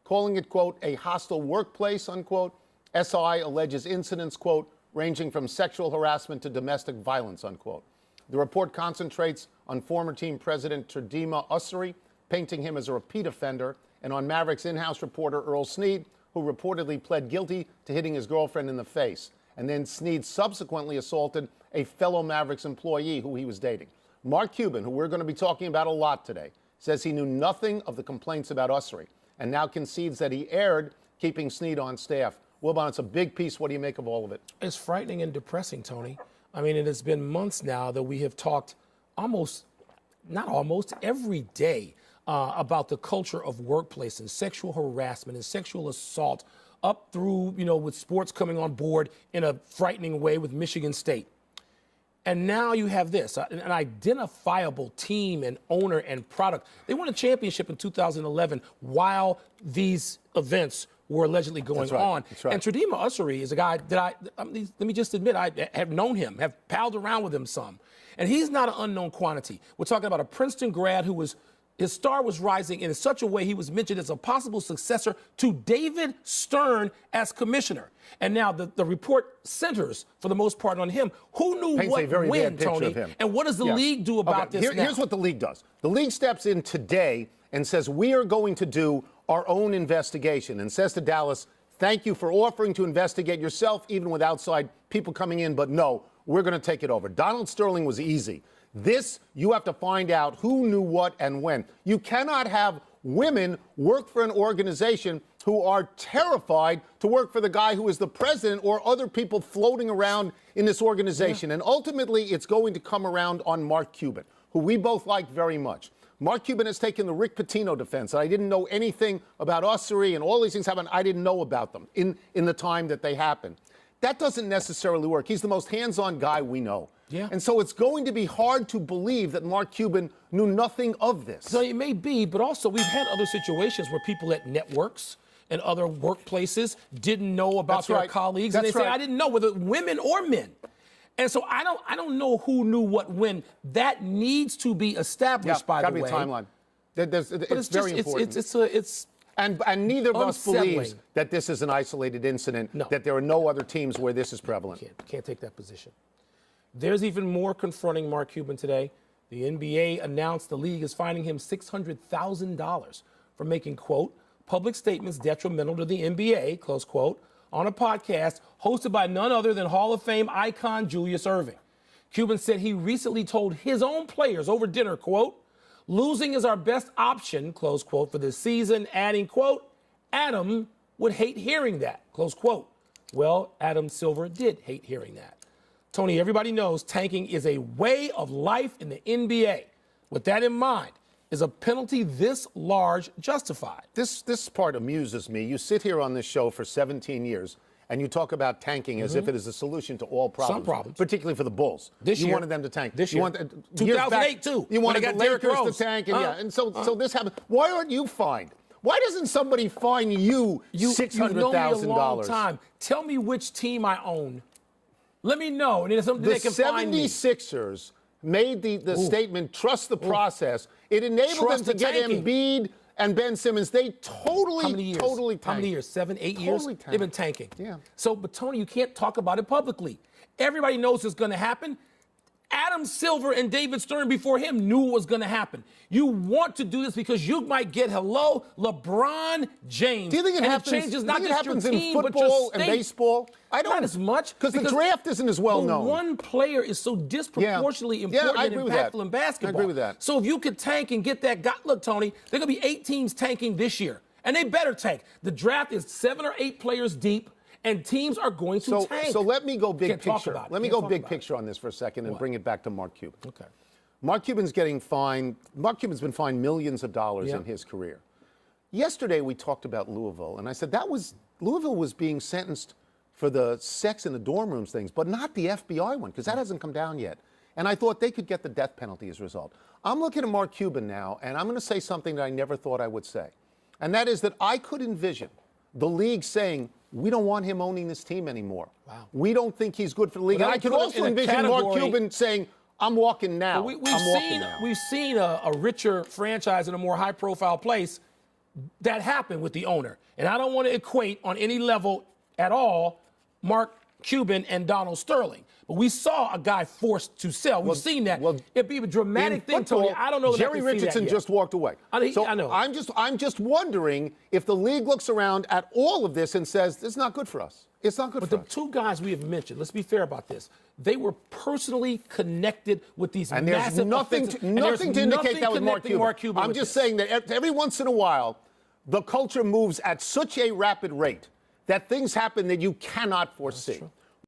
calling it, quote, a hostile workplace, unquote. SI alleges incidents, quote, ranging from sexual harassment to domestic violence, unquote. The report concentrates on former team president Terdema Ussery, painting him as a repeat offender, and on Mavericks in-house reporter Earl Snead, who reportedly pled guilty to hitting his girlfriend in the face. And then Snead subsequently assaulted a fellow Mavericks employee who he was dating. Mark Cuban, who we're going to be talking about a lot today, says he knew nothing of the complaints about Ussery and now concedes that he erred keeping Snead on staff. Wilbon, it's a big piece. What do you make of all of it? It's frightening and depressing, Tony. I mean, it has been months now that we have talked every day about the culture of workplace and sexual harassment and sexual assault up through, with sports coming on board in a frightening way with Michigan State. And now you have this, an identifiable team and owner and product. They won a championship in 2011 while these events were allegedly going on. That's right. And Terdema Ussery is a guy that let me just admit, I have known him, have palled around with him some. And he's not an unknown quantity. We're talking about a Princeton grad who his star was rising in such a way he was mentioned as a possible successor to David Stern as commissioner. And now the report centers, for the most part, on him. Who knew Paints what when, Tony? And what does the league do about this now? Here's what the league does. The league steps in today and says, we are going to do our own investigation, and says to Dallas, thank you for offering to investigate yourself, even with outside people coming in, but no, we're going to take it over. Donald Sterling was easy. This, you have to find out who knew what and when. You cannot have women work for an organization who are terrified to work for the guy who is the president or other people floating around in this organization. Yeah. And ultimately, it's going to come around on Mark Cuban, who we both like very much. Mark Cuban has taken the Rick Pitino defense. I didn't know anything about Ussery and all these things happened. I didn't know about them in the time that they happened. That doesn't necessarily work. He's the most hands-on guy we know. Yeah. And so it's going to be hard to believe that Mark Cuban knew nothing of this. So it may be, but also we've had other situations where people at networks and other workplaces didn't know about their colleagues. And they say, I didn't know, whether women or men. And so I don't know who knew what when. That needs to be established, by the way. It's got to be a timeline. It's very important. And neither of us believes that this is an isolated incident, that there are no other teams where this is prevalent. Can't take that position. There's even more confronting Mark Cuban today. The NBA announced the league is fining him $600,000 for making, quote, public statements detrimental to the NBA, close quote, on a podcast hosted by none other than Hall of Fame icon Julius Erving. Cuban said he recently told his own players over dinner, quote, losing is our best option, close quote, for this season, adding, quote, Adam would hate hearing that, close quote. Well, Adam Silver did hate hearing that. Tony, everybody knows tanking is a way of life in the NBA. With that in mind, is a penalty this large justified? This part amuses me. You sit here on this show for 17 years, and you talk about tanking as if it is a solution to all problems. Some problems. Particularly for the Bulls. This year. You wanted them to tank. This year. 2008, too. You wanted the Lakers to tank. And, so this happened. Why aren't you fined? Why doesn't somebody fine you $600,000? You know me a long time. Tell me which team I own. Let me know. And then something they can find me. The 76ers made the statement, trust the process. It enabled them to get Embiid and Ben Simmons. They totally tanked. How many years? 7, 8 years? Tanked. They've been tanking. Yeah. So, but Tony, you can't talk about it publicly. Everybody knows it's going to happen. Adam Silver and David Stern before him knew what was going to happen. You want to do this because you might get, LeBron James. Do you think it happens? It changes not just your team, in football but your state. And baseball? I don't. Not as much. Because the draft isn't as well known. One player is so disproportionately important and impactful in basketball. I agree with that. So if you could tank and get that guy, look, Tony, there are going to be 8 teams tanking this year. And they better tank. The draft is 7 or 8 players deep. And teams are going to tank. So let me go big picture. Let me go big picture on this for a second and bring it back to Mark Cuban. Okay. Mark Cuban's getting fined. Mark Cuban's been fined millions of dollars in his career. Yesterday we talked about Louisville, and I said Louisville was being sentenced for the sex in the dorm rooms things, but not the FBI one, because that hasn't come down yet. And I thought they could get the death penalty as a result. I'm looking at Mark Cuban now, and I'm going to say something that I never thought I would say. And that is that I could envision the league saying, we don't want him owning this team anymore. Wow. We don't think he's good for the league. And I could also envision Mark Cuban saying, I'm walking now. We've seen a richer franchise in a more high-profile place that happened with the owner. And I don't want to equate on any level at all Mark Cuban and Donald Sterling. But we saw a guy forced to sell. We've seen that. It'd be a dramatic thing, Tony. I don't know that Jerry Richardson just walked away. I know. I'm just wondering if the league looks around at all of this and says, this is not good for us. It's not good for us. But the two guys we have mentioned, let's be fair about this, they were personally connected with these and massive there's nothing to indicate that was Mark Cuban. I'm just saying that every once in a while, the culture moves at such a rapid rate that things happen that you cannot foresee.